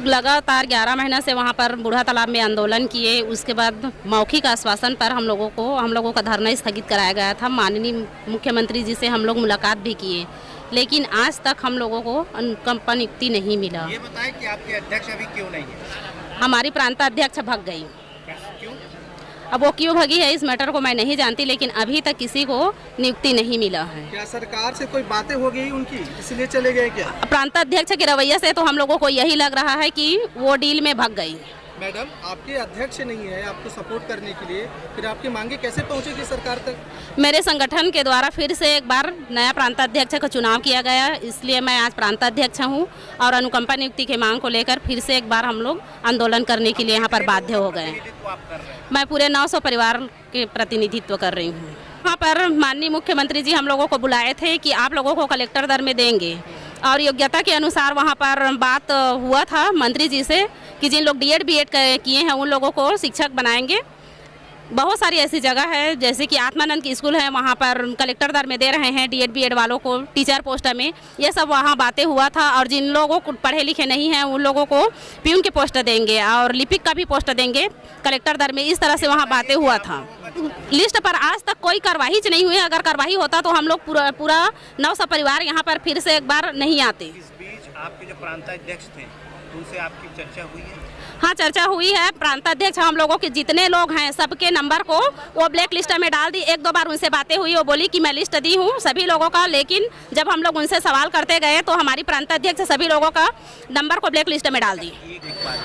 लोग लगातार 11 महीना से वहाँ पर बूढ़ा तालाब में आंदोलन किए। उसके बाद मौखिक आश्वासन पर हम लोगों का धरना स्थगित कराया गया था। माननीय मुख्यमंत्री जी से हम लोग मुलाकात भी किए, लेकिन आज तक हम लोगों को अनुकंपा नियुक्ति नहीं मिला। ये बताएं कि आपके अध्यक्ष अभी क्यों नहीं है? हमारी प्रांताध्यक्ष भाग गई। क्यों? अब वो क्यों भगी है इस मैटर को मैं नहीं जानती, लेकिन अभी तक किसी को नियुक्ति नहीं मिला है। क्या सरकार से कोई बातें हो गई उनकी, इसलिए चले गए क्या? प्रांताध्यक्ष के रवैये से तो हम लोगों को यही लग रहा है कि वो डील में भाग गई। मैडम, आपके अध्यक्ष नहीं है आपको सपोर्ट करने के लिए, फिर आपकी मांगे कैसे पहुंचेगी सरकार तक? मेरे संगठन के द्वारा फिर से एक बार नया प्रांताध्यक्ष का चुनाव किया गया, इसलिए मैं आज प्रांताध्यक्ष हूं और अनुकंपा नियुक्ति की मांग को लेकर फिर से एक बार हम लोग आंदोलन करने के लिए यहां पर बाध्य हो गए। मैं पूरे 900 परिवार के प्रतिनिधित्व कर रही हूँ। वहाँ पर माननीय मुख्यमंत्री जी हम लोगों को बुलाए थे कि आप लोगों को कलेक्टर दर में देंगे, और योग्यता के अनुसार वहाँ पर बात हुआ था मंत्री जी से कि जिन लोग डीएड बीएड किए हैं उन लोगों को शिक्षक बनाएंगे। बहुत सारी ऐसी जगह है, जैसे कि आत्मानंद की स्कूल है, वहाँ पर कलेक्टर दर में दे रहे हैं डीएड बीएड वालों को टीचर पोस्ट में। ये सब वहाँ बातें हुआ था, और जिन लोगों को पढ़े लिखे नहीं हैं उन लोगों को प्यून के पोस्ट देंगे और लिपिक का भी पोस्ट देंगे कलेक्टर दर में। इस तरह से वहाँ बातें हुआ था। लिस्ट पर आज तक कोई कार्रवाई नहीं हुई है। अगर कार्रवाई होता तो हम लोग पूरा 900 परिवार यहाँ पर फिर से एक बार नहीं आते। इस बीच आपके जो प्रांताध्यक्ष थे उनसे आपकी चर्चा हुई है? हाँ, चर्चा हुई है। प्रांताध्यक्ष हम लोगों के जितने लोग हैं सबके नंबर को वो ब्लैक लिस्ट में डाल दी। 1-2 बार उनसे बातें हुई, वो बोली कि मैं लिस्ट दी हूँ सभी लोगों का, लेकिन जब हम लोग उनसे सवाल करते गए तो हमारी प्रांताध्यक्ष सभी लोगों का नंबर को ब्लैक लिस्ट में डाल दी।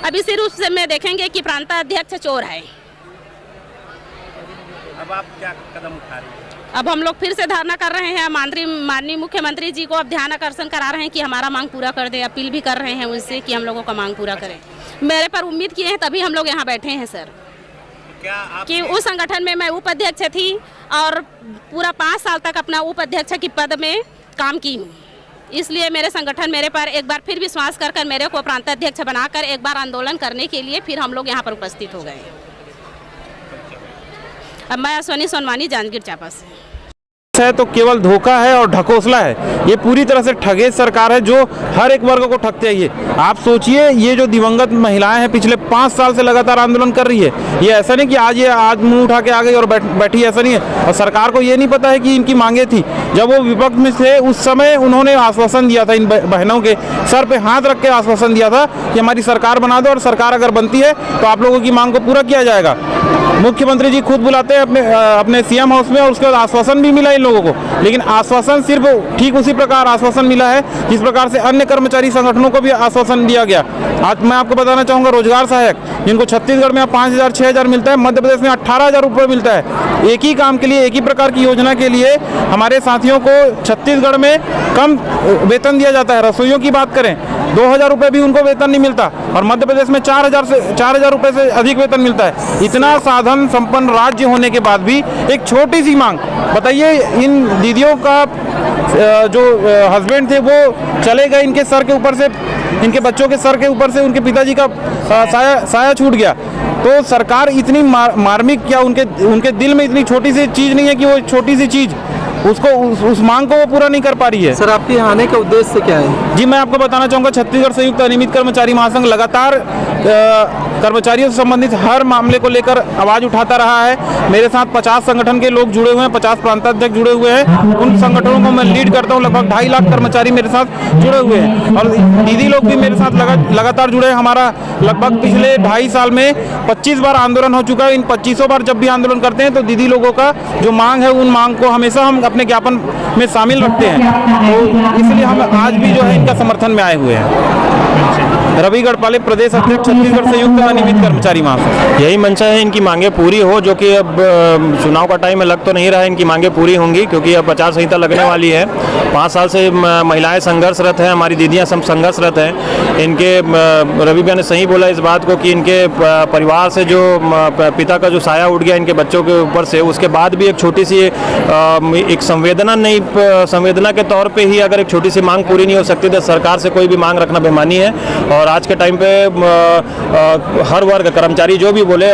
अब इसी रूप से में देखेंगे कि प्रांताध्यक्ष चोर है। अब आप क्या कदम उठा रहे हैं? अब हम लोग फिर से धरना कर रहे हैं। माननीय मुख्यमंत्री जी को अब ध्यान आकर्षण करा रहे हैं कि हमारा मांग पूरा कर दे। अपील भी कर रहे हैं उनसे कि हम लोगों का मांग पूरा करें। मेरे पर उम्मीद किए हैं तभी हम लोग यहाँ बैठे हैं सर। क्या कि उस संगठन में मैं उपाध्यक्ष थी और पूरा 5 साल तक अपना उपाध्यक्ष की पद में काम की हूँ, इसलिए मेरे संगठन मेरे पर एक बार फिर विश्वास कर मेरे को प्रांताध्यक्ष बनाकर एक बार आंदोलन करने के लिए फिर हम लोग यहाँ पर उपस्थित हो गए। अब मैं अश्वनी सोनवानी, जांजगीर चांपा से। है तो केवल धोखा है और ढकोसला है। ये पूरी तरह से ठगेश सरकार है जो हर एक वर्ग को ठगते है। ये आप सोचिए, ये जो दिवंगत महिलाएं हैं पिछले 5 साल से लगातार आंदोलन कर रही है। ये ऐसा नहीं कि आज मुंह उठा के आ गई और बैठी, ऐसा नहीं है। और सरकार को ये नहीं पता है कि इनकी मांगे थी। जब वो विपक्ष में थे उस समय उन्होंने आश्वासन दिया था, इन बहनों के सर पे हाथ रख के आश्वासन दिया था कि हमारी सरकार बना दो और सरकार अगर बनती है तो आप लोगों की मांग को पूरा किया जाएगा। मुख्यमंत्री जी खुद बुलाते हैं अपने सीएम हाउस में और उसके बाद आश्वासन भी मिला इन लोगों को, लेकिन आश्वासन सिर्फ ठीक उसी प्रकार आश्वासन मिला है जिस प्रकार से अन्य कर्मचारी संगठनों को भी आश्वासन दिया गया। आज मैं आपको बताना चाहूँगा, रोजगार सहायक जिनको छत्तीसगढ़ में 5,000 6,000 मिलता है, मध्य प्रदेश में 18,000 रुपये मिलता है। एक ही काम के लिए, एक ही प्रकार की योजना के लिए हमारे साथियों को छत्तीसगढ़ में कम वेतन दिया जाता है। रसोइयों की बात करें 2,000 रुपये भी उनको वेतन नहीं मिलता, और मध्य प्रदेश में 4,000 रुपये से अधिक वेतन मिलता है। इतना साधन संपन्न राज्य होने के बाद भी एक छोटी सी मांग, बताइए इन दीदियों का जो हस्बैंड थे वो चले गए, इनके सर के ऊपर से, इनके बच्चों के सर के ऊपर से उनके पिताजी का साया छूट गया। तो सरकार इतनी मार्मिक, क्या उनके दिल में इतनी छोटी सी चीज़ नहीं है कि वो छोटी सी चीज़ उसको उस मांग को वो पूरा नहीं कर पा रही है। सर, आपके यहाँ आने का उद्देश्य क्या है? जी, मैं आपको बताना चाहूँगा, छत्तीसगढ़ संयुक्त अनियमित कर्मचारी महासंघ लगातार कर्मचारियों से संबंधित हर मामले को लेकर आवाज़ उठाता रहा है। मेरे साथ 50 संगठन के लोग जुड़े हुए हैं, 50 प्रांताध्यक्ष जुड़े हुए हैं। उन संगठनों को मैं लीड करता हूँ। लगभग 2.5 लाख कर्मचारी मेरे साथ जुड़े हुए हैं, और दीदी लोग भी मेरे साथ लगातार जुड़े हैं। हमारा लगभग पिछले 2.5 साल में 25 बार आंदोलन हो चुका है। इन 25 बार जब भी आंदोलन करते हैं तो दीदी लोगों का जो मांग है उन मांग को हमेशा हम अपने ज्ञापन में शामिल रखते हैं। तो इसलिए हम आज भी जो है इनका समर्थन में आए हुए हैं। रवि गढ़पाले, प्रदेश अध्यक्ष, छत्तीसगढ़ संयुक्त अनियमित कर्मचारी महासंघ। यही मंशा है इनकी मांगे पूरी हो, जो कि अब चुनाव का टाइम लग तो नहीं रहा है, इनकी मांगे पूरी होंगी क्योंकि अब आचार संहिता लगने वाली है। 5 साल से महिलाएं संघर्षरत हैं, हमारी दीदियां सब संघर्षरत हैं। इनके रवि भैया ने सही बोला इस बात को कि इनके परिवार से जो पिता का जो साया उठ गया इनके बच्चों के ऊपर से, उसके बाद भी एक छोटी सी एक संवेदना के तौर पे ही अगर एक छोटी सी मांग पूरी नहीं हो सकती तो सरकार से कोई भी मांग रखना बेईमानी है। हैं। और आज के टाइम पे हर वर्ग कर्मचारी जो भी बोले,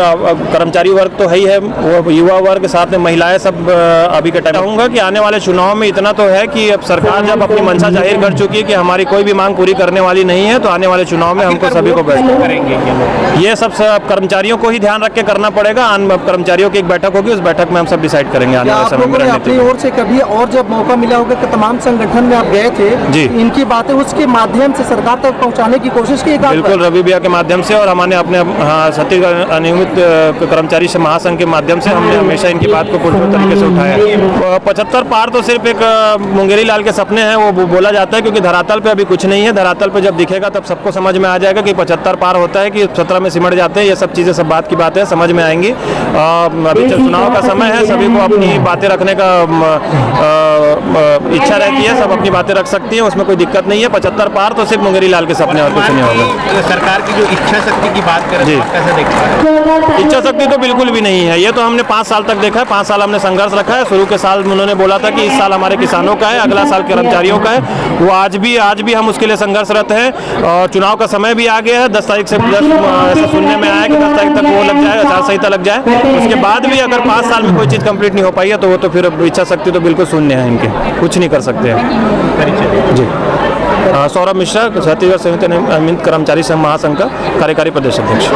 कर्मचारी वर्ग तो है ही है, वो युवा वर्ग साथ में महिलाएं सब अभी के टाइम कहूँगा कि आने वाले चुनाव में इतना तो है कि अब सरकार जब अपनी मंशा जाहिर कर चुकी है कि हमारी कोई भी मांग पूरी करने वाली नहीं है, तो आने वाले चुनाव में हमको सभी को करेंगे ये सब कर्मचारियों को ही ध्यान रख के करना पड़ेगा। कर्मचारियों की एक बैठक होगी, उस बैठक में हम सब डिसाइड करेंगे आने वाले समय में। अपनी ओर से कभी और जब मौका मिला होगा कि तमाम संगठन में आप गए थे जी, इनकी बातें उसके माध्यम से सरकार तक पहुंचाने की कोशिश की? बिल्कुल, रवि भैया के माध्यम से और हमारे अपने छत्तीसगढ़ अनियमित कर्मचारी महासंघ के माध्यम से हमने हमेशा इनकी बात को पुरजोर तरीके से उठाया है। 75 पार तो सिर्फ एक मुंगेरी लाल के सपने हैं, वो बोला जाता है, क्योंकि धरातल पे अभी कुछ नहीं है। धरातल पे जब दिखेगा तब सबको समझ में आ जाएगा कि 75 पार होता है कि 17 में सिमट जाते हैं। ये सब चीज़ें सब बात की बात है, समझ में आएंगी। अभी चुनाव का समय है, सभी को अपनी बातें रखने का इच्छा रहती है, सब अपनी बातें रख सकती हैं, उसमें कोई दिक्कत नहीं है। 75 पार तो सिर्फ मुंगेरी लाल के सपने और कुछ नहीं होगा। सरकार की जो इच्छा शक्ति की बात करें तो आप कैसे देखते हैं? इच्छा शक्ति तो बिल्कुल भी नहीं है। ये तो हमने 5 साल तक देखा है, 5 साल हमने संघर्ष रखा है। शुरू के साल उन्होंने बोला था कि इस साल हमारे किसानों का है, अगला साल कर्मचारियों का है। वो आज भी हम उसके लिए संघर्षरत हैं। और चुनाव का समय भी आ गया है, 10 तारीख से ऐसा सुनने में आया कि 10 तारीख तक वो लग जाए, आचार संहिता लग जाए। उसके बाद भी अगर 5 साल में कोई चीज़ कंप्लीट नहीं हो पाई है तो वो तो फिर इच्छा शक्ति तो बिल्कुल शून्य है, इनके कुछ नहीं कर सकते हैं जी। सौरभ मिश्रा, छत्तीसगढ़ संयुक्त कर्मचारी संघ महासंघ का कार्यकारी प्रदेश अध्यक्ष।